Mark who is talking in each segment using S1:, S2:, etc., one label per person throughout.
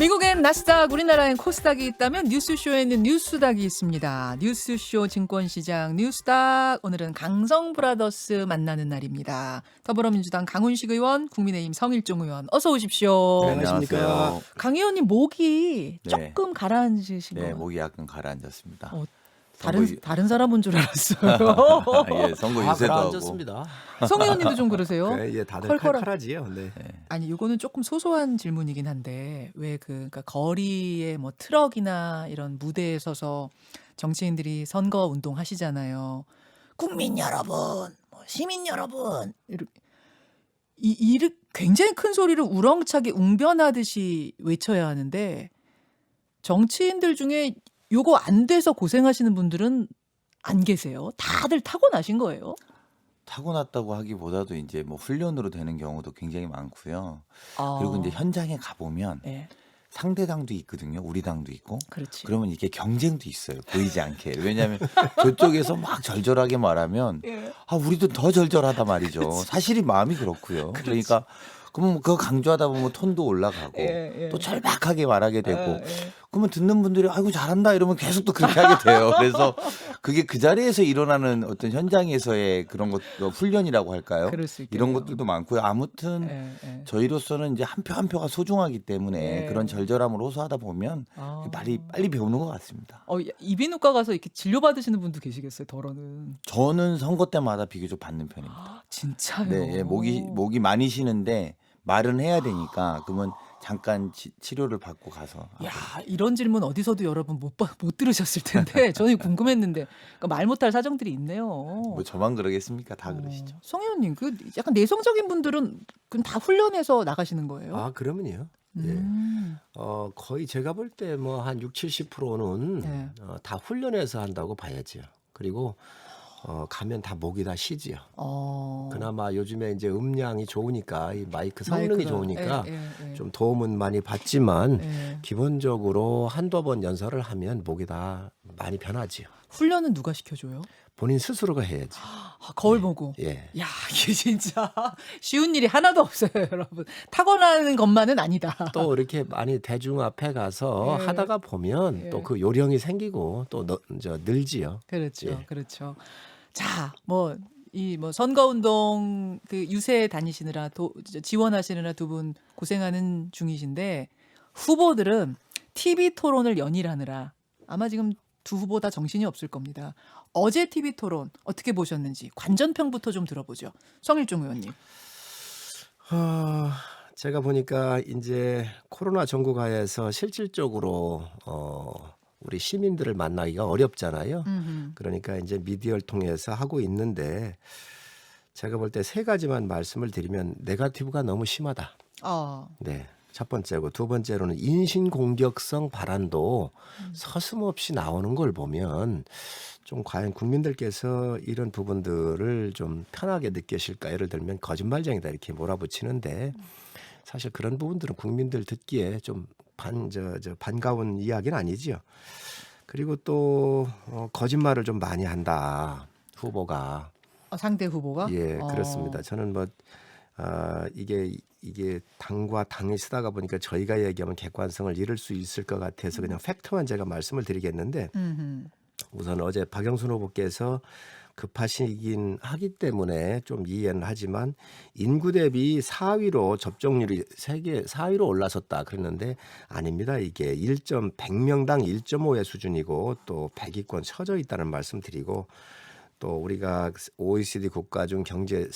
S1: 미국엔 나스닥, 우리나라엔 코스닥이 있다면 뉴스쇼에는 뉴스닥이 있습니다. 뉴스쇼 증권시장 뉴스닥, 오늘은 강성브라더스 만나는 날입니다. 더불어민주당 강훈식 의원, 국민의힘 성일종 의원, 어서 오십시오.
S2: 네, 안녕하십니까.
S1: 강 의원님 목이
S2: 네.
S1: 조금 가라앉으신
S2: 네,
S1: 거.
S2: 목이 약간 가라앉았습니다.
S1: 어,
S2: 선거
S1: 다른 사람 온 줄 알았어요.
S2: 예, 선거 유세도 하고.
S3: 가라앉았습니다.
S1: 성 의원님도 좀 그러세요?
S3: 네, 예, 다들
S1: 컬컬한-
S3: 칼칼하지요. 네.
S1: 아니 요거는 조금 소소한 질문이긴 한데 왜 그러니까 거리에 뭐 트럭이나 이런 무대에 서서 정치인들이 선거 운동 하시잖아요. 국민 여러분, 뭐 시민 여러분, 굉장히 큰 소리를 우렁차게 웅변하듯이 외쳐야 하는데 정치인들 중에 요거 안 돼서 고생하시는 분들은 안 계세요. 다들 타고나신 거예요.
S2: 타고났다고 하기보다도 이제 뭐 훈련으로 되는 경우도 굉장히 많고요.
S1: 아,
S2: 그리고 이제 현장에 가보면
S1: 네,
S2: 상대 당도 있거든요. 우리 당도 있고.
S1: 그렇지.
S2: 그러면 이게 경쟁도 있어요. 보이지 않게. 왜냐하면 저쪽에서 막 절절하게 말하면
S1: 예.
S2: 아 우리도 더 절절하다 말이죠. 사실이 마음이 그렇고요. 그러니까 그러면 그거 강조하다 보면 톤도 올라가고
S1: 예, 예.
S2: 또 절박하게 말하게 되고
S1: 예.
S2: 그러면 듣는 분들이 아이고 잘한다 이러면 계속 또 그렇게 하게 돼요. 그래서 그게 그 자리에서 일어나는 어떤 현장에서의 그런 것 훈련이라고 할까요?
S1: 그럴 수 있겠네요.
S2: 이런 것들도 많고요. 아무튼
S1: 예, 예.
S2: 저희로서는 이제 한 표 한 표가 소중하기 때문에
S1: 예.
S2: 그런 절절함을 호소하다 보면
S1: 아.
S2: 빨리 배우는 것 같습니다.
S1: 이비인후과 가서 이렇게 진료 받으시는 분도 계시겠어요. 덜어는.
S2: 저는 선거 때마다 비교적 받는 편입니다.
S1: 아, 진짜요?
S2: 네, 예, 목이 많이 쉬는데 말은 해야 되니까 그러면 잠깐 치료를 받고 가서.
S1: 야, 이런 질문 어디서도 여러분 못 들으셨을 텐데 저는 궁금했는데 그러니까 말 못할 사정들이 있네요.
S2: 뭐 저만 그러겠습니까? 다 그러시죠.
S1: 송 의원님, 그 약간 내성적인 분들은 그럼 다 훈련해서 나가시는 거예요?
S3: 아, 그러면요. 예.
S1: 음.
S3: 거의 제가 볼 때 뭐 한 60~70%는
S1: 네.
S3: 다 훈련해서 한다고 봐야죠. 그리고 가면 다 목이 다 쉬지요. 그나마 요즘에 이제 음량이 좋으니까 이 마이크 성능이
S1: 마이크가,
S3: 좋으니까
S1: 예.
S3: 좀 도움은 많이 받지만
S1: 예.
S3: 기본적으로 한두 번 연설을 하면 목이 다 많이 변하지요.
S1: 훈련은 누가 시켜줘요?
S3: 본인 스스로가 해야지.
S1: 거울 보고.
S3: 예.
S1: 야, 이게 진짜 쉬운 일이 하나도 없어요, 여러분. 타고나는 것만은 아니다.
S3: 또 이렇게 많이 대중 앞에 가서
S1: 예.
S3: 하다가 보면
S1: 예.
S3: 또 그 요령이 생기고 또 늘지요.
S1: 그렇죠,
S3: 예.
S1: 그렇죠. 자, 선거운동 그 유세 다니시느라 지원하시느라 두 분 고생하는 중이신데 후보들은 TV 토론을 연일하느라 아마 지금 두 후보 다 정신이 없을 겁니다. 어제 TV 토론 어떻게 보셨는지 관전평부터 좀 들어보죠. 성일종 의원님.
S3: 제가 보니까 이제 코로나 전국하에서 실질적으로 우리 시민들을 만나기가 어렵잖아요. 그러니까 이제 미디어를 통해서 하고 있는데 제가 볼 때 세 가지만 말씀을 드리면 네거티브가 너무 심하다. 네. 첫 번째고 두 번째로는 인신공격성 발언도 서슴없이 나오는 걸 보면 좀 과연 국민들께서 이런 부분들을 좀 편하게 느끼실까? 예를 들면 거짓말쟁이다 이렇게 몰아붙이는데 사실 그런 부분들은 국민들 듣기에 좀 반가운 이야기는 아니지요. 그리고 또 거짓말을 좀 많이 한다 후보가.
S1: 상대 후보가?
S3: 예, 그렇습니다. 저는 이게 당과 당이 쓰다가 보니까 저희가 얘기하면 객관성을 잃을 수 있을 것 같아서 그냥 팩트만 제가 말씀을 드리겠는데 우선 어제 박영순 후보께서 급하시긴 하기 때문에 좀 이해는 하지만 인구 대비 4위로 접종률이 세계 4위로 올라섰다 그랬는데 아닙니다. 이게 100명당 1.5의 수준이고 또 100위권 처져 있다는 말씀 드리고 또 우리가 OECD 국가 중 경제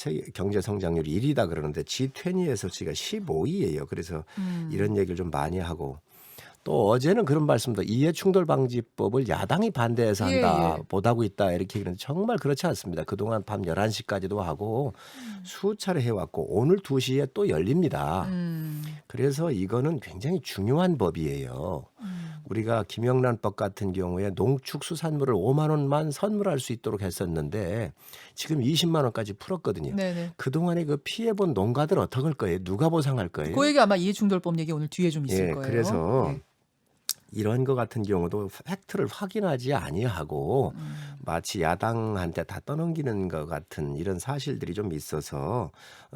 S3: 성장률이 1위다 그러는데 G20에서 지가 15위예요. 그래서 이런 얘기를 좀 많이 하고 또 어제는 그런 말씀도 이해충돌방지법을 야당이 반대해서 한다.
S1: 예.
S3: 못하고 있다. 이렇게 그러는데 정말 그렇지 않습니다. 그동안 밤 11시까지도 하고 수차례 해왔고 오늘 2시에 또 열립니다. 그래서 이거는 굉장히 중요한 법이에요. 우리가 김영란법 같은 경우에 농축수산물을 5만 원만 선물할 수 있도록 했었는데 지금 20만 원까지 풀었거든요.
S1: 네네.
S3: 그동안에 그 피해본 농가들 어떻게 할 거예요? 누가 보상할 거예요?
S1: 그 얘기 아마 이해충돌법 얘기 오늘 뒤에 좀 있을
S3: 예,
S1: 거예요.
S3: 그래서
S1: 네.
S3: 이런 거 같은 경우도 팩트를 확인하지 아니하고 마치 야당한테 다 떠넘기는 것 같은 이런 사실들이 좀 있어서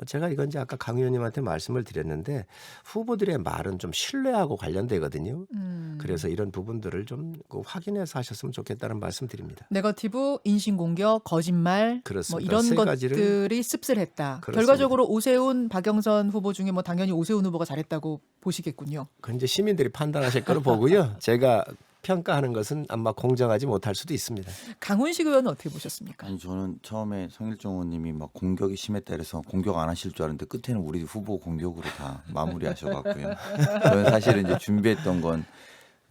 S3: 제가 이건 이제 아까 강 의원님한테 말씀을 드렸는데 후보들의 말은 좀 신뢰하고 관련되거든요. 그래서 이런 부분들을 좀 확인해서 하셨으면 좋겠다는 말씀 드립니다.
S1: 네거티브, 인신공격, 거짓말 뭐
S3: 그렇습니다.
S1: 이런
S3: 세 가지를
S1: 것들이 씁쓸했다.
S3: 그렇습니다.
S1: 결과적으로 오세훈, 박영선 후보 중에 뭐 당연히 오세훈 후보가 잘했다고 보시겠군요.
S3: 그 이제 시민들이 판단하실 거로 보고요. 제가 평가하는 것은 아마 공정하지 못할 수도 있습니다.
S1: 강훈식 의원은 어떻게 보셨습니까?
S2: 아니 저는 처음에 성일종 의원님이 막 공격이 심했다 그래서 공격 안 하실 줄 알았는데 끝에는 우리 후보 공격으로 다 마무리하셔갖고요. 저는 사실은 이제 준비했던 건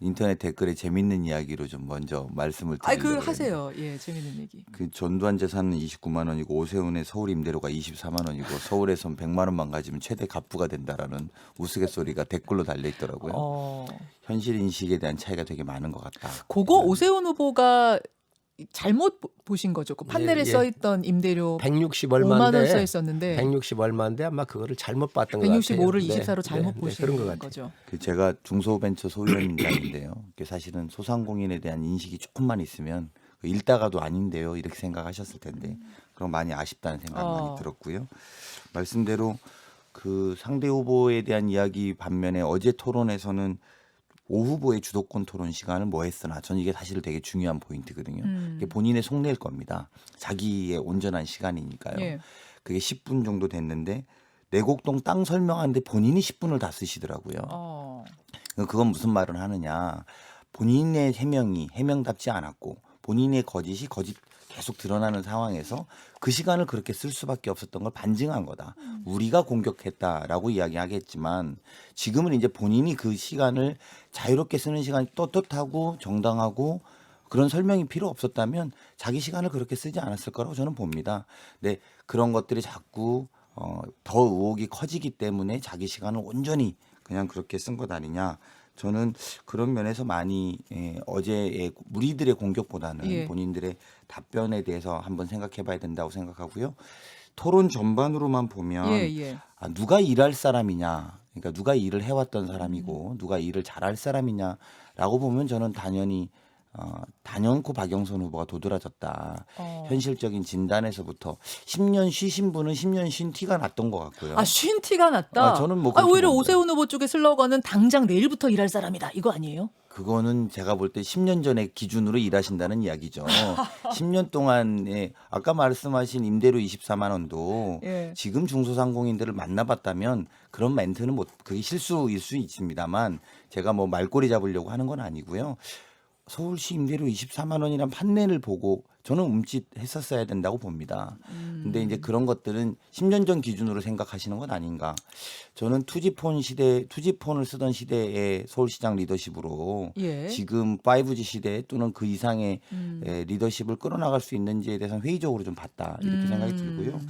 S2: 인터넷 댓글에 재밌는 이야기로 좀 먼저 말씀을
S1: 아이
S2: 드리려고
S1: 그 하세요. 예, 재밌는 얘기.
S2: 그 전두환 재산은 29만 원이고 오세훈의 서울 임대료가 24만 원이고 서울에선 100만 원만 가지면 최대 갑부가 된다라는 우스갯소리가 댓글로 달려 있더라고요. 현실 인식에 대한 차이가 되게 많은 것 같다.
S1: 그거 오세훈 후보가 잘못 보신 거죠. 그 판넬에
S3: 예.
S1: 써있던 임대료
S3: 160
S1: 5만 원
S3: 얼마인데
S1: 써 있었는데
S3: 160 얼마인데 아마 그거를 잘못 봤던 것 같아요.
S1: 165를
S3: 네,
S1: 24로 잘못
S3: 네,
S1: 보신
S3: 그런 것 같아요.
S1: 거죠.
S2: 그 제가 중소벤처 소위원장인데요. 그게 사실은 소상공인에 대한 인식이 조금만 있으면 그 읽다가도 아닌데요 이렇게 생각하셨을 텐데 그럼 많이 아쉽다는 생각 많이 들었고요. 말씀대로 그 상대 후보에 대한 이야기 반면에 어제 토론에서는 오 후보의 주도권 토론 시간을 뭐 했으나 저는 이게 사실 되게 중요한 포인트거든요. 이게 본인의 속내일 겁니다. 자기의 온전한 시간이니까요.
S1: 예.
S2: 그게 10분 정도 됐는데 내곡동 땅 설명하는데 본인이 10분을 다 쓰시더라고요. 그건 무슨 말을 하느냐. 본인의 해명이 해명답지 않았고 본인의 거짓이 거짓 계속 드러나는 상황에서 그 시간을 그렇게 쓸 수밖에 없었던 걸 반증한 거다. 우리가 공격했다라고 이야기하겠지만 지금은 이제 본인이 그 시간을 자유롭게 쓰는 시간이 떳떳하고 정당하고 그런 설명이 필요 없었다면 자기 시간을 그렇게 쓰지 않았을 거라고 저는 봅니다. 근데 그런 것들이 자꾸 더 의혹이 커지기 때문에 자기 시간을 온전히 그냥 그렇게 쓴 것 아니냐. 저는 그런 면에서 많이 어제의 우리들의 공격보다는
S1: 예.
S2: 본인들의 답변에 대해서 한번 생각해 봐야 된다고 생각하고요. 토론 전반으로만 보면
S1: 예.
S2: 누가 일할 사람이냐. 그러니까 누가 일을 해왔던 사람이고 누가 일을 잘할 사람이냐라고 보면 저는 단연코 박영선 후보가 도드라졌다. 현실적인 진단에서부터 10년 쉬신 분은 10년 쉰 티가 났던 것 같고요.
S1: 아, 쉰 티가 났다.
S2: 저는 뭐 그렇게
S1: 오히려
S2: 봅니다.
S1: 오세훈 후보 쪽의 슬로건은 당장 내일부터 일할 사람이다. 이거 아니에요?
S2: 그거는 제가 볼 때 10년 전에 기준으로 일하신다는 이야기죠. 10년 동안에 아까 말씀하신 임대료 24만 원도
S1: 예.
S2: 지금 중소상공인들을 만나봤다면 그런 멘트는 그게 실수일 수 있습니다만 제가 뭐 말꼬리 잡으려고 하는 건 아니고요. 서울시 임대료 24만 원이란 판넬을 보고 저는 움찔했었어야 된다고 봅니다. 근데 이제 그런 것들은 10년 전 기준으로 생각하시는 건 아닌가. 저는 투지폰을 쓰던 시대의 서울시장 리더십으로
S1: 예.
S2: 지금 5G 시대 또는 그 이상의 리더십을 끌어나갈 수 있는지에 대해서는 회의적으로 좀 봤다. 이렇게 생각이 들고요.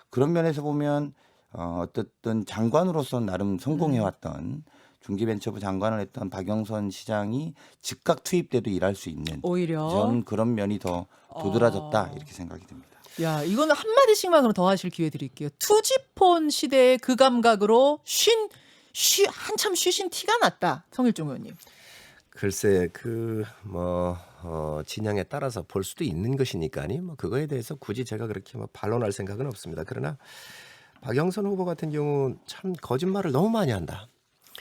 S2: 그런 면에서 보면 어쨌든 장관으로서는 나름 성공해왔던 중기벤처부 장관을 했던 박영선 시장이 즉각 투입돼도 일할 수 있는
S1: 오히려
S2: 저는 그런 면이 더 도드라졌다 이렇게 생각이 듭니다.
S1: 야, 이거는 한 마디씩만 그럼 더 하실 기회 드릴게요. 투지폰 시대의 그 감각으로 한참 쉬신 티가 났다. 성일종 의원님.
S3: 글쎄 진영에 따라서 볼 수도 있는 것이니까요. 뭐 그거에 대해서 굳이 제가 그렇게 반론할 생각은 없습니다. 그러나 박영선 후보 같은 경우 참 거짓말을 너무 많이 한다.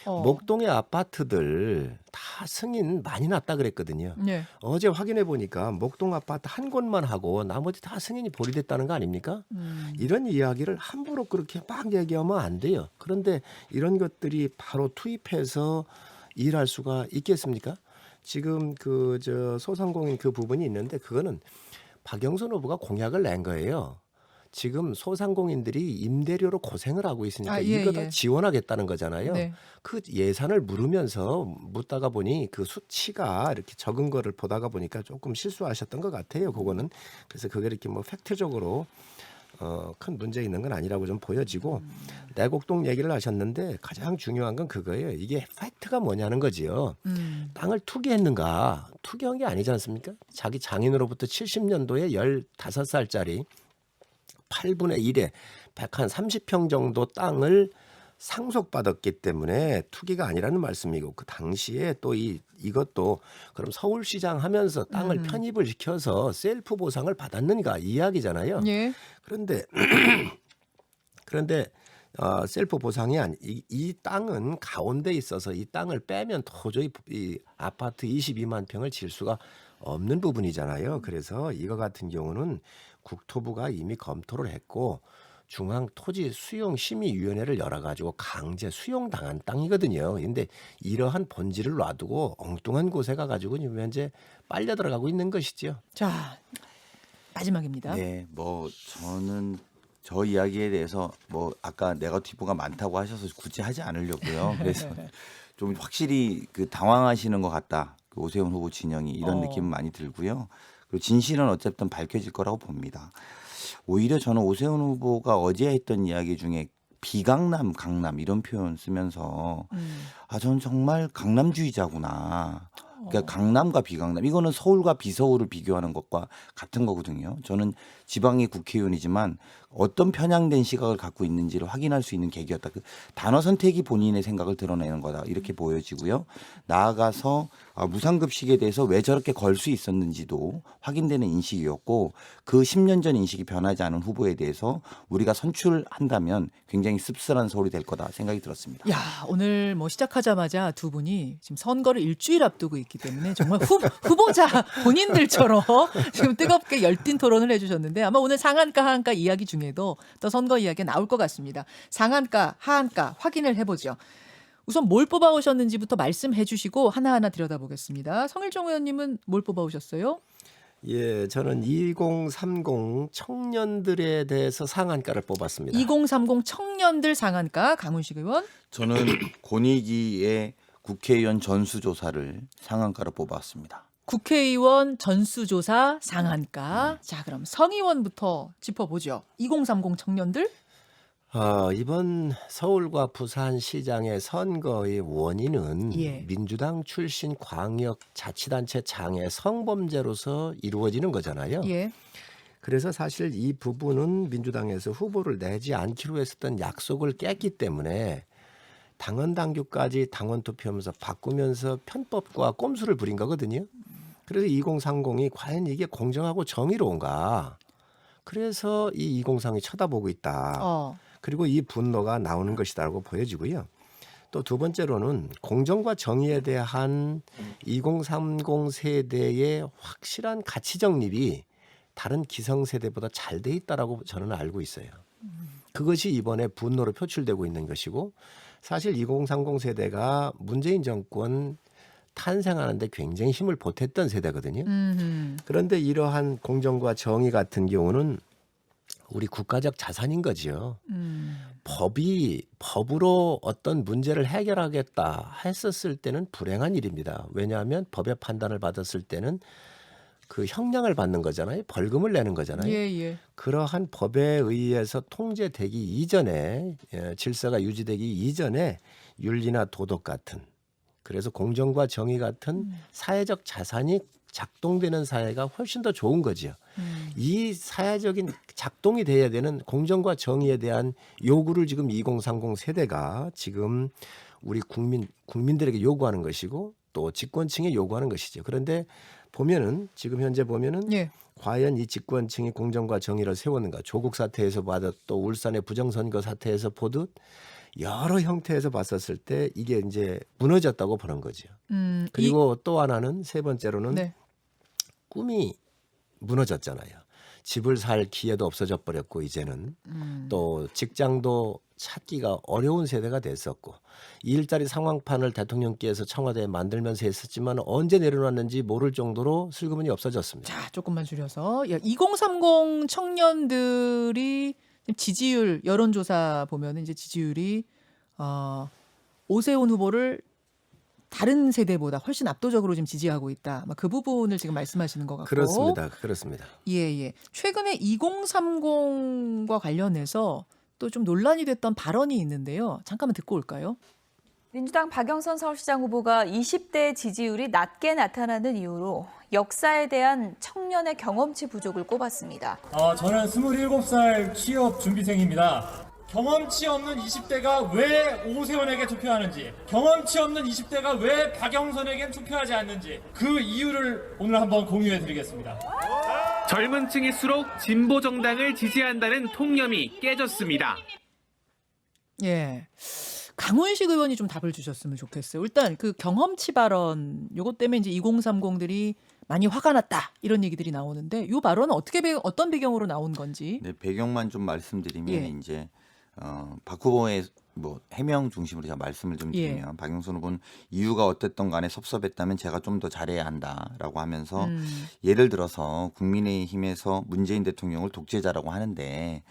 S3: 목동의 아파트들 다 승인 많이 났다 그랬거든요.
S1: 네.
S3: 어제 확인해 보니까 목동 아파트 한 곳만 하고 나머지 다 승인이 보류됐다는 거 아닙니까? 이런 이야기를 함부로 그렇게 막 얘기하면 안 돼요. 그런데 이런 것들이 바로 투입해서 일할 수가 있겠습니까? 지금 소상공인 그 부분이 있는데 그거는 박영선 후보가 공약을 낸 거예요. 지금 소상공인들이 임대료로 고생을 하고 있으니까 이거 다 지원하겠다는 거잖아요.
S1: 네.
S3: 그 예산을 묻다가 보니 그 수치가 이렇게 적은 거를 보다가 보니까 조금 실수하셨던 것 같아요. 그거는. 그래서 그게 이렇게 팩트적으로 큰 문제 있는 건 아니라고 좀 보여지고 내곡동 얘기를 하셨는데 가장 중요한 건 그거예요. 이게 팩트가 뭐냐는 거지요. 땅을 투기했는가? 투기한 게 아니지 않습니까? 자기 장인으로부터 70년도에 15살짜리 8분의 1에 130평 정도 땅을 상속받았기 때문에 투기가 아니라는 말씀이고 그 당시에 또 이것도 그럼 서울시장 하면서 땅을 편입을 시켜서 셀프 보상을 받았는가 이 이야기잖아요.
S1: 예.
S3: 그런데 셀프 보상이 이 땅은 가운데 있어서 이 땅을 빼면 도저히 이 아파트 22만 평을 질 수가 없는 부분이잖아요. 그래서 이거 같은 경우는 국토부가 이미 검토를 했고 중앙토지수용심의위원회를 열어가지고 강제 수용당한 땅이거든요. 근데 이러한 본질을 놔두고 엉뚱한 곳에 가가지고 지금 현재 빨려 들어가고 있는 것이죠.
S1: 자, 마지막입니다.
S2: 네, 저는 저 이야기에 대해서 아까 네거티브가 많다고 하셔서 굳이 하지 않으려고요. 그래서 좀 확실히 그 당황하시는 것 같다. 그 오세훈 후보 진영이 이런 느낌 많이 들고요. 그리고 진실은 어쨌든 밝혀질 거라고 봅니다. 오히려 저는 오세훈 후보가 어제 했던 이야기 중에 비강남, 강남 이런 표현 쓰면서 저는 정말 강남주의자구나. 그러니까 강남과 비강남 이거는 서울과 비서울을 비교하는 것과 같은 거거든요. 저는 지방의 국회의원이지만 어떤 편향된 시각을 갖고 있는지를 확인할 수 있는 계기였다. 그 단어 선택이 본인의 생각을 드러내는 거다 이렇게 보여지고요. 나아가서 무상급식에 대해서 왜 저렇게 걸 수 있었는지도 확인되는 인식이었고 그 10년 전 인식이 변하지 않은 후보에 대해서 우리가 선출한다면 굉장히 씁쓸한 서울이 될 거다 생각이 들었습니다.
S1: 야, 오늘 시작하자마자 두 분이 지금 선거를 일주일 앞두고 있기 때문에 정말 후보자 본인들처럼 지금 뜨겁게 열띤 토론을 해주셨는데 아마 오늘 상한가 하한가 이야기 중에도 또 선거 이야기가 나올 것 같습니다. 상한가 하한가 확인을 해보죠. 우선 뭘 뽑아오셨는지부터 말씀해 주시고 하나하나 들여다보겠습니다. 성일종 의원님은 뭘 뽑아오셨어요?
S3: 예, 저는 2030 청년들에 대해서 상한가를 뽑았습니다.
S1: 2030 청년들 상한가 강훈식 의원.
S2: 저는 권익위의 국회의원 전수조사를 상한가로 뽑았습니다.
S1: 국회의원 전수조사 상한가. 자, 그럼 성 의원부터 짚어보죠. 2030 청년들.
S3: 이번 서울과 부산시장의 선거의 원인은
S1: 예.
S3: 민주당 출신 광역자치단체 장의 성범죄로서 이루어지는 거잖아요.
S1: 예.
S3: 그래서 사실 이 부분은 민주당에서 후보를 내지 않기로 했었던 약속을 깼기 때문에 당원 당규까지 당원 투표하면서 바꾸면서 편법과 꼼수를 부린 거거든요. 그래서 2030이 과연 이게 공정하고 정의로운가? 그래서 이 2030이 쳐다보고 있다. 그리고 이 분노가 나오는 것이다라고 보여지고요. 또 두 번째로는 공정과 정의에 대한 2030 세대의 확실한 가치 정립이 다른 기성세대보다 잘 돼 있다라고 저는 알고 있어요. 그것이 이번에 분노로 표출되고 있는 것이고 사실 2030 세대가 문재인 정권 탄생하는데 굉장히 힘을 보탰던 세대거든요. 그런데 이러한 공정과 정의 같은 경우는 우리 국가적 자산인 거지요. 법으로 어떤 문제를 해결하겠다 했었을 때는 불행한 일입니다. 왜냐하면 법의 판단을 받았을 때는 그 형량을 받는 거잖아요. 벌금을 내는 거잖아요.
S1: 예.
S3: 그러한 법에 의해서 통제되기 이전에 질서가 유지되기 이전에 윤리나 도덕 같은 그래서 공정과 정의 같은 사회적 자산이 작동되는 사회가 훨씬 더 좋은 거죠. 이 사회적인 작동이 돼야 되는 공정과 정의에 대한 요구를 지금 2030 세대가 지금 우리 국민들에게 요구하는 것이고 또 집권층에 요구하는 것이죠. 그런데 보면은 지금 현재 보면은
S1: 예.
S3: 과연 이 집권층이 공정과 정의를 세웠는가? 조국 사태에서 봐도 또 울산의 부정선거 사태에서 보듯 여러 형태에서 봤었을 때 이게 이제 무너졌다고 보는 거죠. 그리고 또 하나는 세 번째로는
S1: 네.
S3: 꿈이 무너졌잖아요. 집을 살 기회도 없어져 버렸고 이제는 또 직장도 찾기가 어려운 세대가 됐었고 일자리 상황판을 대통령께서 청와대에 만들면서 했었지만 언제 내려놨는지 모를 정도로 슬그머니 없어졌습니다.
S1: 자, 조금만 줄여서 2030 청년들이 지지율 여론조사 보면은 이제 지지율이 오세훈 후보를 다른 세대보다 훨씬 압도적으로 지금 지지하고 있다. 그 부분을 지금 말씀하시는 것 같고.
S3: 그렇습니다.
S1: 예. 최근에 2030과 관련해서 또 좀 논란이 됐던 발언이 있는데요. 잠깐만 듣고 올까요?
S4: 민주당 박영선 서울시장 후보가 20대 지지율이 낮게 나타나는 이유로 역사에 대한 청년의 경험치 부족을 꼽았습니다.
S5: 저는 27살 취업 준비생입니다. 경험치 없는 20대가 왜 오세훈에게 투표하는지, 경험치 없는 20대가 왜 박영선에겐 투표하지 않는지 그 이유를 오늘 한번 공유해 드리겠습니다.
S6: 젊은 층일수록 진보 정당을 지지한다는 통념이 깨졌습니다.
S1: 예. 강훈식 의원이 좀 답을 주셨으면 좋겠어요. 일단 그 경험치 발언 요것 때문에 이제 2030들이 많이 화가 났다 이런 얘기들이 나오는데 이 발언은 어떤 배경으로 나온 건지.
S2: 네, 배경만 좀 말씀드리면
S1: 예.
S2: 이제 박 후보의 뭐 해명 중심으로 제가 말씀을 좀 드리면 박영선 후보는 이유가 어땠던 간에 섭섭했다면 제가 좀 더 잘해야 한다라고 하면서 예를 들어서 국민의힘에서 문재인 대통령을 독재자라고 하는데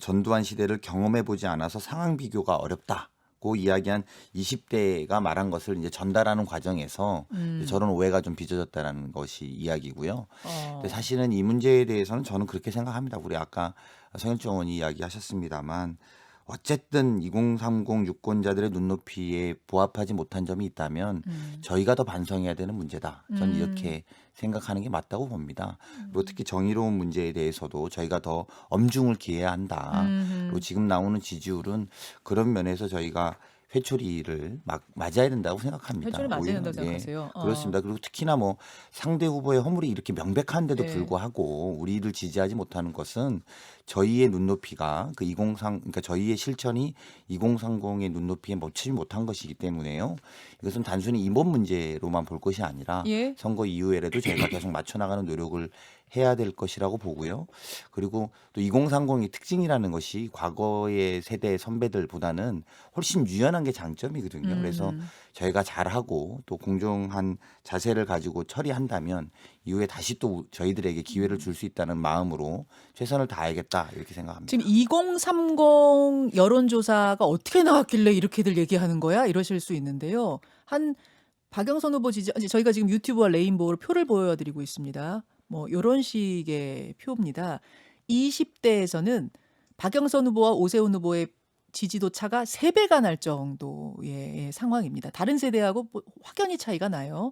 S2: 전두환 시대를 경험해 보지 않아서 상황 비교가 어렵다고 이야기한 20대가 말한 것을 이제 전달하는 과정에서 저런 오해가 좀 빚어졌다는 것이 이야기고요. 근데 사실은 이 문제에 대해서는 저는 그렇게 생각합니다. 우리 아까 성일종 의원이 이야기하셨습니다만 어쨌든 2030 유권자들의 눈높이에 부합하지 못한 점이 있다면 저희가 더 반성해야 되는 문제다. 저는 이렇게 생각하는 게 맞다고 봅니다. 그리고 특히 정의로운 문제에 대해서도 저희가 더 엄중을 기해야 한다. 그리고 지금 나오는 지지율은 그런 면에서 저희가 회초리를 맞아야 된다고 생각합니다.
S1: 회초리 맞아야
S2: 오히려.
S1: 된다고 생각하세요?
S2: 그렇습니다. 그리고 특히나 뭐 상대 후보의 허물이 이렇게 명백한데도
S1: 네.
S2: 불구하고 우리를 지지하지 못하는 것은 저희의 눈높이가 그러니까 저희의 실천이 2030의 눈높이에 멈추지 못한 것이기 때문에요. 이것은 단순히 이번 문제로만 볼 것이 아니라
S1: 예.
S2: 선거 이후에라도 저희가 계속 맞춰나가는 노력을 해야 될 것이라고 보고요. 그리고 또 2030의 특징이라는 것이 과거의 세대 선배들보다는 훨씬 유연한 게 장점이거든요. 그래서 저희가 잘하고 또 공정한 자세를 가지고 처리한다면 이후에 다시 또 저희들에게 기회를 줄 수 있다는 마음으로 최선을 다하겠다 이렇게 생각합니다.
S1: 지금 2030 여론조사가 어떻게 나왔길래 이렇게들 얘기하는 거야? 이러실 수 있는데요. 한 박영선 후보 저희가 지금 유튜브와 레인보우로 표를 보여드리고 있습니다. 뭐 이런 식의 표입니다. 20대에서는 박영선 후보와 오세훈 후보의 지지도 차가 3배가 날 정도의 상황입니다. 다른 세대하고 뭐 확연히 차이가 나요.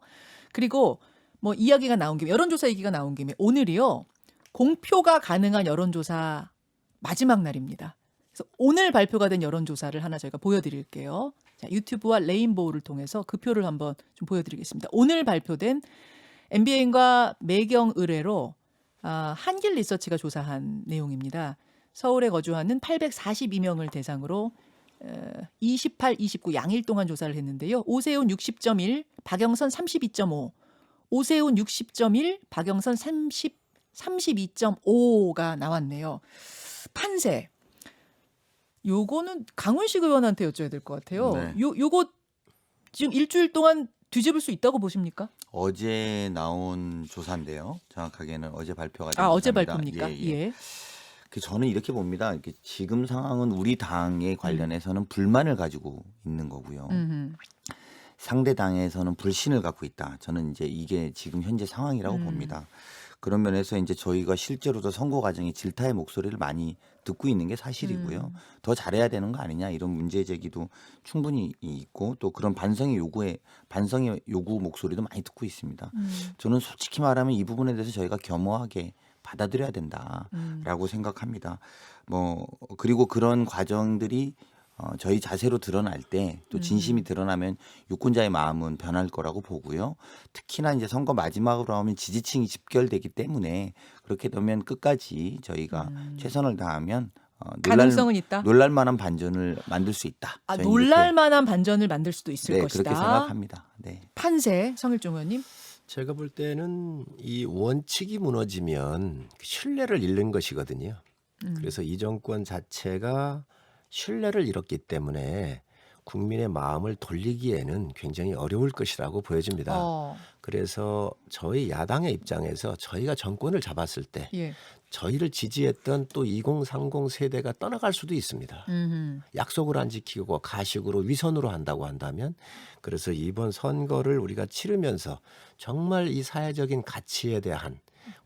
S1: 그리고 뭐 이야기가 나온 김에 여론조사 얘기가 나온 김에 오늘이요. 공표가 가능한 여론조사 마지막 날입니다. 그래서 오늘 발표가 된 여론조사를 하나 저희가 보여드릴게요. 자, 유튜브와 레인보우를 통해서 그 표를 한번 좀 보여드리겠습니다. 오늘 발표된 MBN과 매경 의뢰로 한길 리서치가 조사한 내용입니다. 서울에 거주하는 842명을 대상으로 28, 29 양일 동안 조사를 했는데요. 오세훈 60.1, 박영선 32.5, 오세훈 60.1, 박영선 32.5가 나왔네요. 판세. 요거는 강훈식 의원한테 여쭤야 될 것 같아요.
S2: 네.
S1: 요거 지금 일주일 동안 뒤집을 수 있다고 보십니까?
S2: 어제 나온 조사인데요. 정확하게는 어제 발표가 된
S1: 어제
S2: 조사입니다.
S1: 발표입니까?
S2: 예, 예. 저는 이렇게 봅니다. 이렇게 지금 상황은 우리 당에 관련해서는 불만을 가지고 있는 거고요. 상대 당에서는 불신을 갖고 있다. 저는 이제 이게 지금 현재 상황이라고 봅니다. 그런 면에서 이제 저희가 실제로도 선거 과정에 질타의 목소리를 많이 듣고 있는 게 사실이고요. 더 잘해야 되는 거 아니냐 이런 문제 제기도 충분히 있고 또 그런 반성의 요구 목소리도 많이 듣고 있습니다. 저는 솔직히 말하면 이 부분에 대해서 저희가 겸허하게 받아들여야 된다라고 생각합니다. 뭐 그리고 그런 과정들이 저희 자세로 드러날 때 또 진심이 드러나면 유권자의 마음은 변할 거라고 보고요. 특히나 이제 선거 마지막으로 하면 지지층이 집결되기 때문에 그렇게 되면 끝까지 저희가 최선을 다하면
S1: 가능성은 있다.
S2: 놀랄만한 반전을 만들 수 있다. 저희는
S1: 놀랄만한 반전을 만들 수도 있을
S2: 이렇게,
S1: 것이다.
S2: 그렇게 생각합니다. 네.
S1: 판세 성일종 의원님.
S3: 제가 볼 때는 이 원칙이 무너지면 신뢰를 잃는 것이거든요. 그래서 이 정권 자체가 신뢰를 잃었기 때문에 국민의 마음을 돌리기에는 굉장히 어려울 것이라고 보여집니다. 그래서 저희 야당의 입장에서 저희가 정권을 잡았을 때
S1: 예.
S3: 저희를 지지했던 또 2030 세대가 떠나갈 수도 있습니다. 약속을 안 지키고 가식으로 위선으로 한다고 한다면 그래서 이번 선거를 우리가 치르면서 정말 이 사회적인 가치에 대한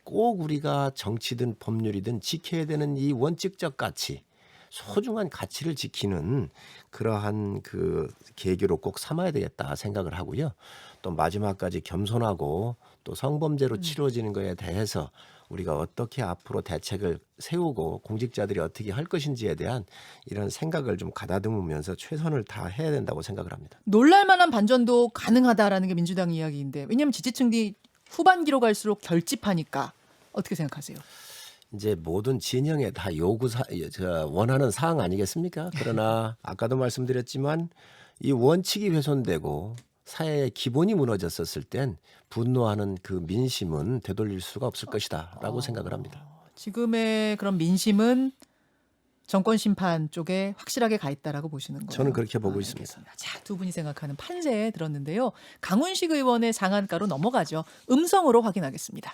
S3: 꼭 우리가 정치든 법률이든 지켜야 되는 이 원칙적 가치 소중한 가치를 지키는 그러한 그 계기로 꼭 삼아야 되겠다 생각을 하고요. 또 마지막까지 겸손하고 또 성범죄로 치러지는 것에 대해서 우리가 어떻게 앞으로 대책을 세우고 공직자들이 어떻게 할 것인지에 대한 이런 생각을 좀 가다듬으면서 최선을 다해야 된다고 생각을 합니다.
S1: 놀랄만한 반전도 가능하다라는 게 민주당 이야기인데 왜냐하면 지지층이 후반기로 갈수록 결집하니까 어떻게 생각하세요?
S3: 이제 모든 진영에 다 원하는 사항 아니겠습니까? 그러나 아까도 말씀드렸지만 이 원칙이 훼손되고 사회의 기본이 무너졌었을 땐 분노하는 그 민심은 되돌릴 수가 없을 것이다라고 생각을 합니다.
S1: 지금의 그런 민심은 정권 심판 쪽에 확실하게 가 있다라고 보시는 거예요?
S3: 저는 그렇게 보고 있습니다.
S1: 알겠습니다. 자, 두 분이 생각하는 판세 들었는데요. 강훈식 의원의 상한가로 넘어가죠. 음성으로 확인하겠습니다.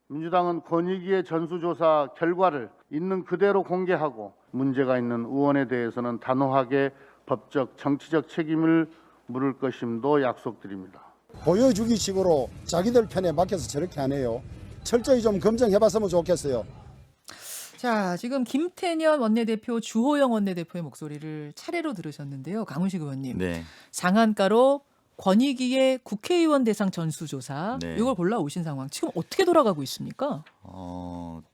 S7: 민주당은 권익위의 전수조사 결과를 있는 그대로 공개하고 문제가 있는 의원에 대해서는 단호하게 법적, 정치적 책임을 물을 것임도 약속드립니다.
S8: 보여주기식으로 자기들 편에 맡겨서 저렇게 하네요. 철저히 좀 검증해봤으면 좋겠어요.
S1: 자, 지금 김태년 원내대표, 주호영 원내대표의 목소리를 차례로 들으셨는데요. 강훈식 의원님.
S2: 네.
S1: 상한가로 권익위의 국회의원 대상 전수조사
S2: 네.
S1: 이걸 골라오신 상황. 지금 어떻게 돌아가고 있습니까?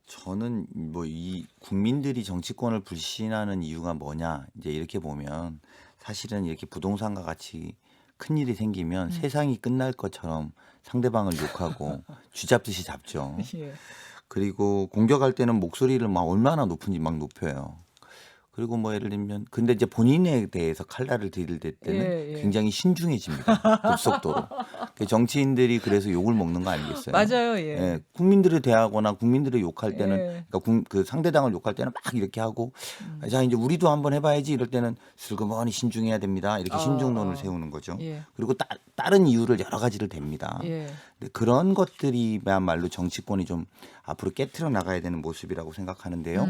S2: 저는 뭐 이 국민들이 정치권을 불신하는 이유가 뭐냐 이제 이렇게 보면 사실은 이렇게 부동산과 같이 큰 일이 생기면 세상이 끝날 것처럼 상대방을 욕하고 쥐잡듯이 잡죠.
S1: 예.
S2: 그리고 공격할 때는 목소리를 막 얼마나 높은지 막 높여요. 그리고 뭐 예를 들면 근데 이제 본인에 대해서 칼날을 들일 때는
S1: 예, 예.
S2: 굉장히 신중해집니다. 급속도로. 정치인들이 그래서 욕을 먹는 거 아니겠어요?
S1: 맞아요. 예.
S2: 예, 국민들을 대하거나 국민들을 욕할 때는
S1: 예.
S2: 그러니까 그 상대당을 욕할 때는 막 이렇게 하고 자 이제 우리도 한번 해봐야지 이럴 때는 슬그머니 신중해야 됩니다. 이렇게 신중론을 세우는 거죠.
S1: 예.
S2: 그리고 다른 이유를 여러 가지를 댑니다.
S1: 예.
S2: 근데 그런 것들이야말로 정치권이 좀 앞으로 깨트려 나가야 되는 모습이라고 생각하는데요.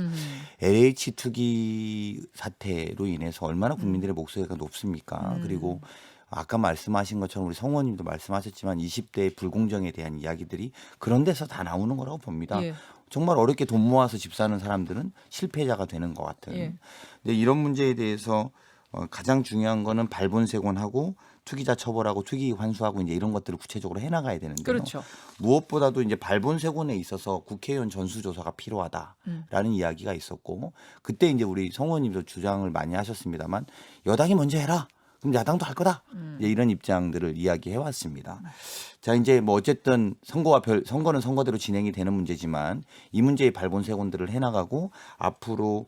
S2: LH 투기 사태로 인해서 얼마나 국민들의 목소리가 높습니까? 그리고 아까 말씀하신 것처럼 우리 성 의원님도 말씀하셨지만 20대의 불공정에 대한 이야기들이 그런 데서 다 나오는 거라고 봅니다.
S1: 예.
S2: 정말 어렵게 돈 모아서 집 사는 사람들은 실패자가 되는 것 같은.
S1: 예.
S2: 근데 이런 문제에 대해서 가장 중요한 거는 발본색원하고 투기자 처벌하고 투기 환수하고 이제 이런 것들을 구체적으로 해나가야 되는데요.
S1: 그렇죠.
S2: 무엇보다도 이제 발본색원에 있어서 국회의원 전수조사가 필요하다라는 이야기가 있었고 그때 이제 우리 성 의원님도 주장을 많이 하셨습니다만 여당이 먼저 해라. 그럼 야당도 할 거다. 이제 이런 입장들을 이야기해 왔습니다. 자 이제 뭐 어쨌든 선거는 선거대로 진행이 되는 문제지만 이 문제의 발본색원들을 해나가고 앞으로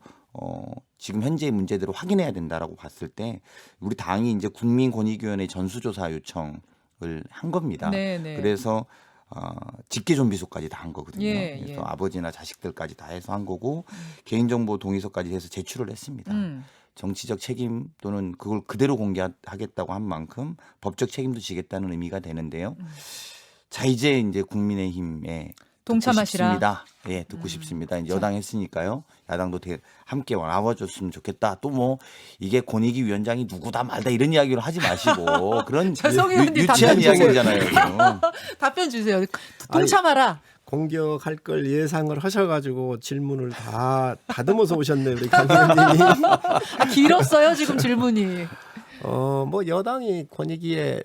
S2: 지금 현재의 문제대로 확인해야 된다라고 봤을 때 우리 당이 이제 국민권익위원회 전수조사 요청을 한 겁니다.
S1: 네, 네.
S2: 그래서 직계존비소까지 다 한 거거든요.
S1: 예,
S2: 그래서
S1: 예.
S2: 아버지나 자식들까지 다 해서 한 거고 개인정보 동의서까지 해서 제출을 했습니다. 정치적 책임 또는 그걸 그대로 공개하겠다고 한 만큼 법적 책임도 지겠다는 의미가 되는데요. 자 이제 국민의힘에
S1: 동참하시라.
S2: 듣고 싶습니다. 예, 듣고 싶습니다. 이제 여당 했으니까요. 야당도 함께 나와줬으면 좋겠다. 또 뭐 이게 권익위 위원장이 누구다 말다 이런 이야기를 하지 마시고 그런
S1: 성 의원님
S2: 유치한
S1: 답변 주세요.
S2: 이야기잖아요. 지금.
S1: 답변 주세요. 동참하라.
S3: 공격할 걸 예상을 하셔가지고 질문을 다 다듬어서 오셨네요, 우리 강 의원님이.
S1: 길었어요 지금 질문이.
S3: 뭐 여당이 권익위에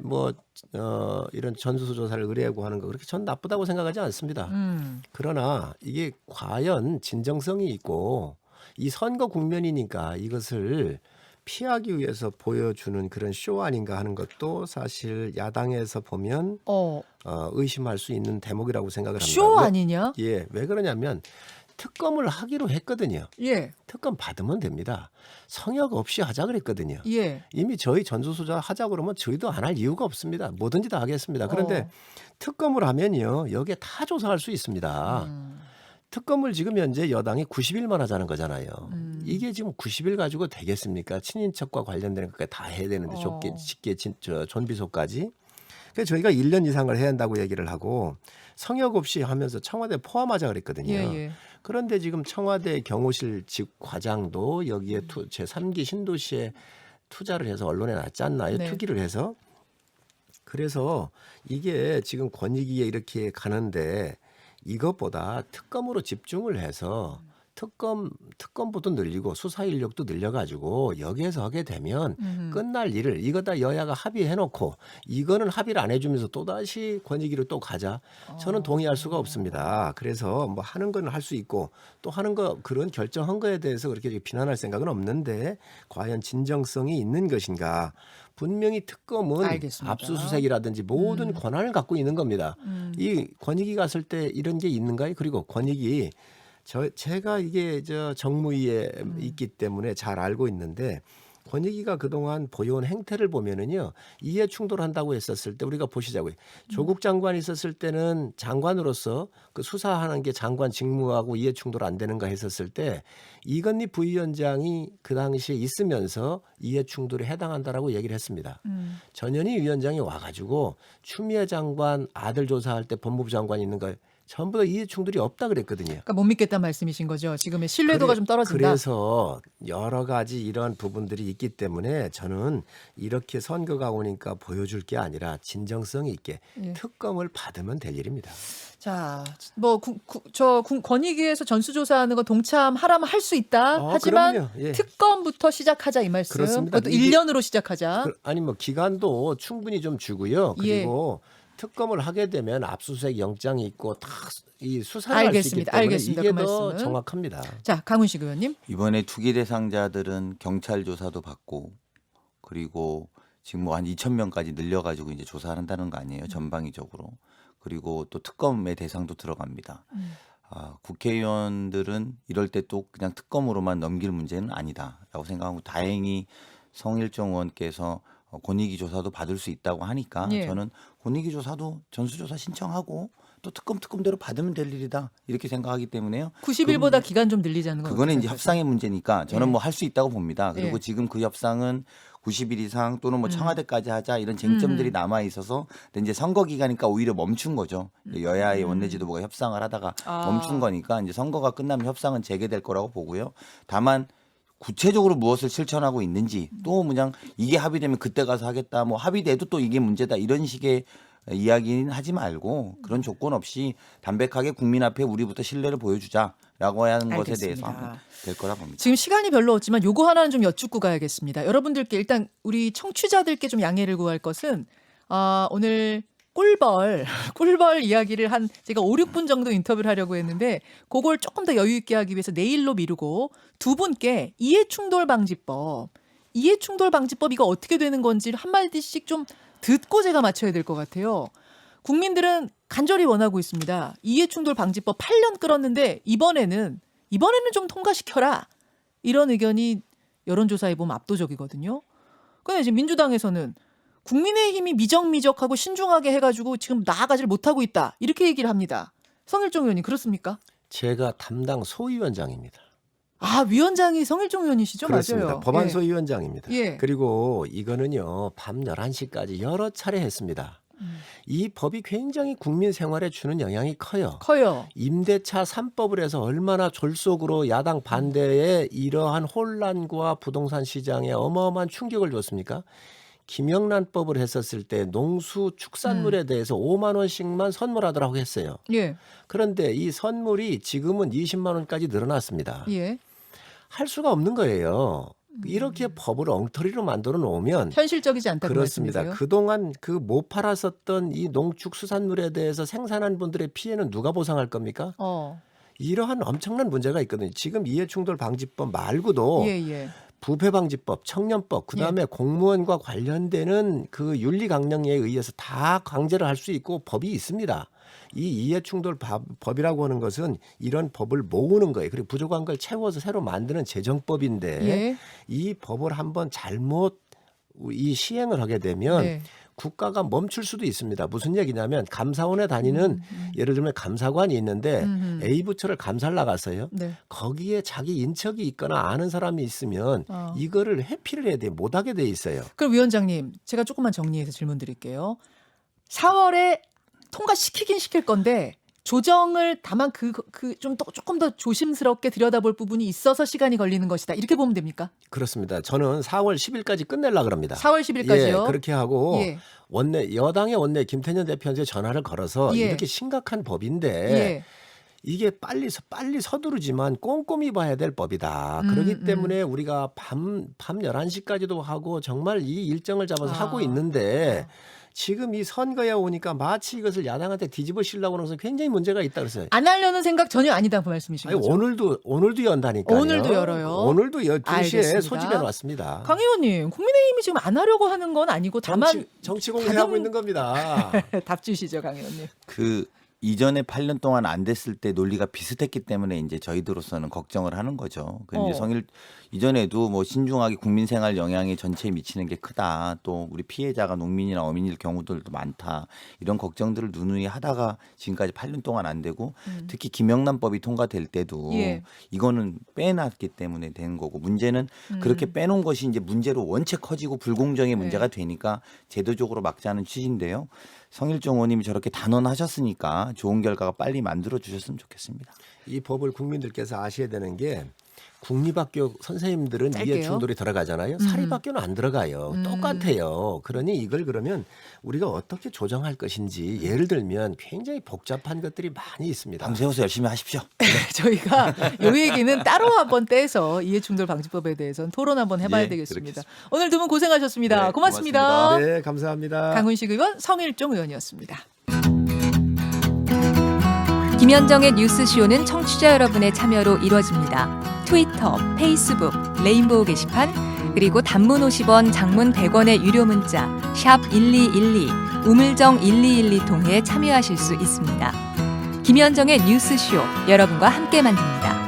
S3: 이런 전수조사를 의뢰하고 하는 거 그렇게 전 나쁘다고 생각하지 않습니다. 그러나 이게 과연 진정성이 있고 이 선거 국면이니까 이것을 피하기 위해서 보여주는 그런 쇼 아닌가 하는 것도 사실 야당에서 보면 의심할 수 있는 대목이라고 생각을 합니다.
S1: 쇼 아니냐?
S3: 예, 왜 그러냐면 특검을 하기로 했거든요.
S1: 예.
S3: 특검 받으면 됩니다. 성역 없이 하자 그랬거든요.
S1: 예.
S3: 이미 저희 전수조사 하자 그러면 저희도 안 할 이유가 없습니다. 뭐든지 다 하겠습니다. 그런데 특검을 하면요. 여기에 다 조사할 수 있습니다. 특검을 지금 현재 여당이 90일만 하자는 거잖아요. 이게 지금 90일 가지고 되겠습니까? 친인척과 관련되는 것까지 다 해야 되는데 존비소까지. 그래서 저희가 1년 이상을 해야 한다고 얘기를 하고 성역 없이 하면서 청와대 포함하자 그랬거든요.
S1: 예.
S3: 그런데 지금 청와대 경호실 직 과장도 여기에 제3기 신도시에 투자를 해서 언론에 놨지 않나요?
S1: 네.
S3: 투기를 해서. 그래서 이게 지금 권익위에 이렇게 가는데 이것보다 특검으로 집중을 해서 특검부도 늘리고 수사 인력도 늘려가지고 여기에서 하게 되면 끝날 일을 이거 다 여야가 합의해놓고 이거는 합의를 안 해주면서 또 다시 권익위로 또 가자. 저는 동의할 수가 없습니다. 그래서 뭐 하는 건 할 수 있고 또 하는 거 그런 결정한 거에 대해서 그렇게 비난할 생각은 없는데 과연 진정성이 있는 것인가? 분명히 특검은
S1: 알겠습니다.
S3: 압수수색이라든지 모든 권한을 갖고 있는 겁니다. 이 권익위 갔을 때 이런 게 있는가요? 그리고 권익위 제가 이게 정무위에 있기 때문에 잘 알고 있는데 권익위가 그동안 보여온 행태를 보면은요 이해 충돌한다고 했었을 때 우리가 보시자고요. 조국 장관이 있었을 때는 장관으로서 그 수사하는 게 장관 직무하고 이해 충돌 안 되는가 했었을 때 이건희 부위원장이 그 당시에 있으면서 이해 충돌에 해당한다라고 얘기를 했습니다. 전현희 위원장이 와가지고 추미애 장관 아들 조사할 때 법무부 장관이 있는 거 전부 다 이해 충돌이 없다 그랬거든요.
S1: 그러니까 못 믿겠다는 말씀이신 거죠. 지금의 신뢰도가 좀 떨어진다.
S3: 그래서 여러 가지 이런 부분들이 있기 때문에 저는 이렇게 선거가 오니까 보여줄 게 아니라 진정성 있게
S1: 예.
S3: 특검을 받으면 될 일입니다.
S1: 자, 뭐 권익위에서 전수조사하는 거 동참하라면 할 수 있다. 하지만
S3: 그럼요. 예.
S1: 특검부터 시작하자 이 말씀.
S3: 그렇습니다.
S1: 그것도 1년으로 시작하자.
S3: 아니 뭐 기간도 충분히 좀 주고요. 그리고
S1: 예.
S3: 특검을 하게 되면 압수수색 영장이 있고 다 이 수사를 할 수 있기
S1: 알겠습니다.
S3: 때문에
S1: 알겠습니다.
S3: 이게
S1: 그
S3: 더
S1: 말씀은.
S3: 정확합니다.
S1: 자, 강훈식 의원님.
S2: 이번에 투기 대상자들은 경찰 조사도 받고 그리고 지금 뭐 한 2,000명까지 늘려가지고 이제 조사한다는 거 아니에요 전방위적으로. 그리고 또 특검의 대상도 들어갑니다. 국회의원들은 이럴 때 또 그냥 특검으로만 넘길 문제는 아니다라고 생각하고 다행히 성일종 의원께서 권익위 조사도 받을 수 있다고 하니까
S1: 예.
S2: 저는 권익위 조사도 전수조사 신청하고 또 특검대로 받으면 될 일이다 이렇게 생각하기 때문에요.
S1: 90일보다 기간 좀 늘리자는 건
S2: 그거는
S1: 어떻게
S2: 이제
S1: 생각하세요?
S2: 협상의 문제니까 저는
S1: 예.
S2: 뭐 할 수 있다고 봅니다. 그리고
S1: 예.
S2: 지금 그 협상은 90일 이상 또는 뭐 청와대까지 하자 이런 쟁점들이 남아 있어서 근데 이제 선거 기간이니까 오히려 멈춘 거죠. 여야의 원내지도부가 협상을 하다가 멈춘 거니까 이제 선거가 끝나면 협상은 재개될 거라고 보고요. 다만 구체적으로 무엇을 실천하고 있는지 또 그냥 이게 합의되면 그때 가서 하겠다 뭐 합의돼도 또 이게 문제다 이런 식의 이야기는 하지 말고 그런 조건 없이 담백하게 국민 앞에 우리부터 신뢰를 보여주자라고 하는 것에 대해서
S1: 알겠습니다.
S2: 하면 될 거라 봅니다.
S1: 지금 시간이 별로 없지만 요거 하나는 좀 여쭙고 가야겠습니다. 여러분들께 일단 우리 청취자들께 좀 양해를 구할 것은 오늘 꿀벌 이야기를 한 제가 5, 6분 정도 인터뷰를 하려고 했는데 그걸 조금 더 여유 있게 하기 위해서 내일로 미루고 두 분께 이해충돌방지법 이거 어떻게 되는 건지 한마디씩 좀 듣고 제가 맞춰야 될 것 같아요. 국민들은 간절히 원하고 있습니다. 이해충돌방지법 8년 끌었는데 이번에는 좀 통과시켜라. 이런 의견이 여론조사에 보면 압도적이거든요. 근데 지금 민주당에서는 국민의힘이 미적미적하고 신중하게 해가지고 지금 나아가지를 못하고 있다. 이렇게 얘기를 합니다. 성일종 의원님 그렇습니까?
S3: 제가 담당 소위원장입니다.
S1: 위원장이 성일종 의원이시죠?
S3: 그렇습니다.
S1: 맞아요.
S3: 법안소위원장입니다.
S1: 예.
S3: 그리고 이거는요. 밤 11시까지 여러 차례 했습니다. 이 법이 굉장히 국민 생활에 주는 영향이 커요. 임대차 3법을 해서 얼마나 졸속으로 야당 반대에 이러한 혼란과 부동산 시장에 어마어마한 충격을 줬습니까? 김영란법을 했었을 때 농수축산물에 대해서 5만 원씩만 선물하더라고 했어요.
S1: 예.
S3: 그런데 이 선물이 지금은 20만 원까지 늘어났습니다.
S1: 예.
S3: 할 수가 없는 거예요. 이렇게 법을 엉터리로 만들어 놓으면
S1: 현실적이지 않다고
S3: 그렇습니다.
S1: 말씀이세요?
S3: 그동안 그 못 팔았었던 이 농축수산물에 대해서 생산한 분들의 피해는 누가 보상할 겁니까? 이러한 엄청난 문제가 있거든요. 지금 이해충돌방지법 말고도
S1: 예.
S3: 부패방지법, 청년법, 그다음에 공무원과 관련되는 그 윤리강령에 의해서 다 강제를 할 수 있고 법이 있습니다. 이 이해충돌법이라고 하는 것은 이런 법을 모으는 거예요. 그리고 부족한 걸 채워서 새로 만드는 제정법인데
S1: 예.
S3: 이 법을 한번 잘못 이 시행을 하게 되면
S1: 네.
S3: 국가가 멈출 수도 있습니다. 무슨 얘기냐면 감사원에 다니는 예를 들면 감사관이 있는데 A 부처를 감사를 나갔어요.
S1: 네.
S3: 거기에 자기 인척이 있거나 아는 사람이 있으면 이거를 회피를 해야 돼요. 못하게 돼 있어요.
S1: 그럼 위원장님 제가 조금만 정리해서 질문 드릴게요. 4월에 통과시키긴 시킬 건데 조정을 다만 조금 더 조심스럽게 들여다볼 부분이 있어서 시간이 걸리는 것이다. 이렇게 보면 됩니까?
S3: 그렇습니다. 저는 4월 10일까지 끝내려고 합니다.
S1: 4월 10일까지요?
S3: 예, 그렇게 하고
S1: 예.
S3: 여당의 원내 김태년 대표한테 전화를 걸어서
S1: 예.
S3: 이렇게 심각한 법인데
S1: 예.
S3: 이게 빨리 서두르지만 꼼꼼히 봐야 될 법이다. 그렇기 때문에 우리가 밤 11시까지도 하고 정말 이 일정을 잡아서 하고 있는데 지금 이 선거에 오니까 마치 이것을 야당한테 뒤집어 씌우려고 하는 것은 굉장히 문제가 있다 그랬어요.
S1: 안 하려는 생각 전혀 아니다 그 말씀이신
S3: 아니,
S1: 거죠?
S3: 오늘도 연다니까요.
S1: 오늘도 열어요.
S3: 오늘도 12시에
S1: 알겠습니다.
S3: 소집해 놨습니다.
S1: 강 의원님, 국민의힘이 지금 안 하려고 하는 건 아니고 다만
S3: 정치 공세하고 있는 겁니다.
S1: 답 주시죠, 강 의원님.
S2: 그 이전에 8년 동안 안 됐을 때 논리가 비슷했기 때문에 이제 저희들로서는 걱정을 하는 거죠. 그 이제 이전에도 뭐 신중하게 국민 생활 영향에 전체에 미치는 게 크다. 또 우리 피해자가 농민이나 어민일 경우들도 많다. 이런 걱정들을 누누이 하다가 지금까지 8년 동안 안 되고 특히 김영란법이 통과될 때도 이거는 빼놨기 때문에 된 거고 문제는 그렇게 빼놓은 것이 이제 문제로 원체 커지고 불공정의 문제가 되니까 제도적으로 막자는 취지인데요. 성일종 의원님이 저렇게 단언하셨으니까 좋은 결과가 빨리 만들어 주셨으면 좋겠습니다.
S3: 이 법을 국민들께서 아셔야 되는 게 국립학교 선생님들은
S1: 짧게요?
S3: 이해충돌이 들어가잖아요. 사립학교는 안 들어가요. 똑같아요. 그러니 이걸 그러면 우리가 어떻게 조정할 것인지 예를 들면 굉장히 복잡한 것들이 많이 있습니다.
S2: 밤새워서 열심히 하십시오.
S1: 저희가 요 얘기는 따로 한번 떼서 이해충돌 방지법에 대해서는 토론 한번 해봐야
S2: 예,
S1: 되겠습니다. 오늘 두 분 고생하셨습니다.
S2: 네,
S1: 고맙습니다.
S3: 네, 감사합니다.
S1: 강훈식 의원, 성일종 의원이었습니다.
S4: 김현정의 뉴스쇼는 청취자 여러분의 참여로 이루어집니다. 트위터, 페이스북, 레인보우 게시판, 그리고 단문 50원, 장문 100원의 유료 문자 샵 1212, 우물정 1212 통해 참여하실 수 있습니다. 김현정의 뉴스쇼, 여러분과 함께 만듭니다.